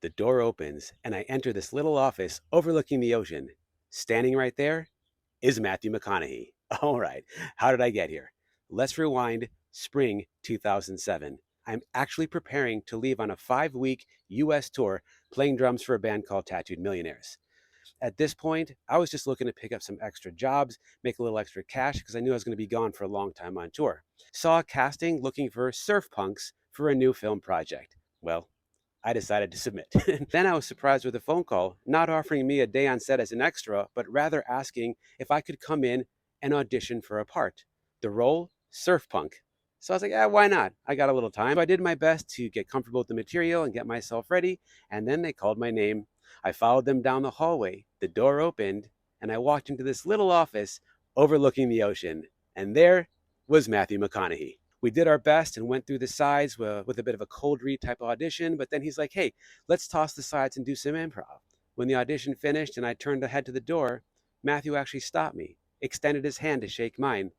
The door opens, and I enter this little office overlooking the ocean. Standing right there is Matthew McConaughey. All right, how did I get here? Let's rewind spring 2007. I'm actually preparing to leave on a 5-week US tour playing drums for a band called Tattooed Millionaires. At this point, I was just looking to pick up some extra jobs, make a little extra cash because I knew I was going to be gone for a long time on tour. Saw a casting looking for surf punks for a new film project. Well, I decided to submit. Then I was surprised with a phone call, not offering me a day on set as an extra, but rather asking if I could come in and audition for a part. The role, surf punk. So I was like, yeah, why not? I got a little time. So I did my best to get comfortable with the material and get myself ready, and then they called my name. I followed them down the hallway. The door opened, and I walked into this little office overlooking the ocean. And there was Matthew McConaughey. We did our best and went through the sides with a bit of a cold read type of audition, but then he's like, hey, let's toss the sides and do some improv. When the audition finished and I turned to head to the door, Matthew actually stopped me, extended his hand to shake mine,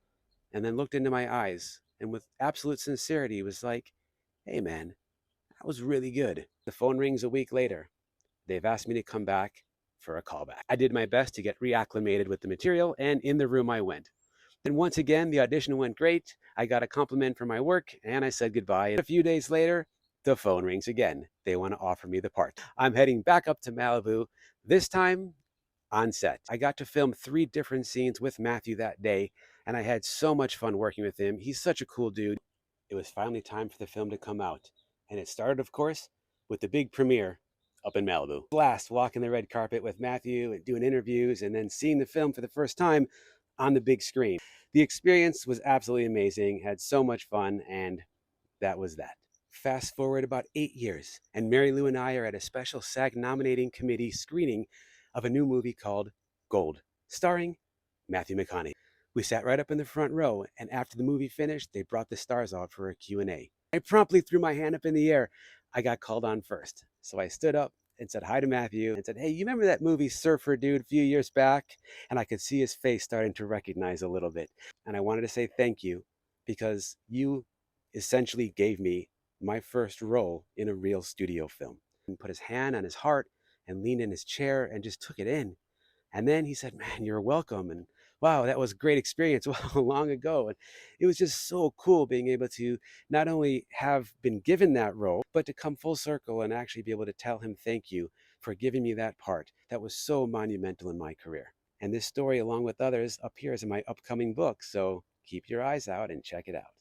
and then looked into my eyes and with absolute sincerity was like, hey man, that was really good. The phone rings a week later. They've asked me to come back for a callback. I did my best to get reacclimated with the material, and in the room I went. And once again, the audition went great. I got a compliment for my work, and I said goodbye. And a few days later, the phone rings again. They want to offer me the part. I'm heading back up to Malibu, this time on set. I got to film 3 different scenes with Matthew that day, and I had so much fun working with him. He's such a cool dude. It was finally time for the film to come out. And it started, of course, with the big premiere up in Malibu. Blast walking the red carpet with Matthew and doing interviews and then seeing the film for the first time on the big screen. The experience was absolutely amazing, had so much fun, and that was that. Fast forward about 8 years, and Mary Lou and I are at a special SAG nominating committee screening of a new movie called Gold, starring Matthew McConaughey. We sat right up in the front row, and after the movie finished, they brought the stars out for a Q&A. I promptly threw my hand up in the air. I got called on first. So I stood up and said hi to Matthew and said, hey, you remember that movie Surfer Dude a few years back? And I could see his face starting to recognize a little bit. And I wanted to say thank you because you essentially gave me my first role in a real studio film. And put his hand on his heart and leaned in his chair and just took it in. And then he said, man, you're welcome. And wow, that was a great experience long ago. And it was just so cool being able to not only have been given that role, but to come full circle and actually be able to tell him thank you for giving me that part that was so monumental in my career. And this story, along with others, appears in my upcoming book. So keep your eyes out and check it out.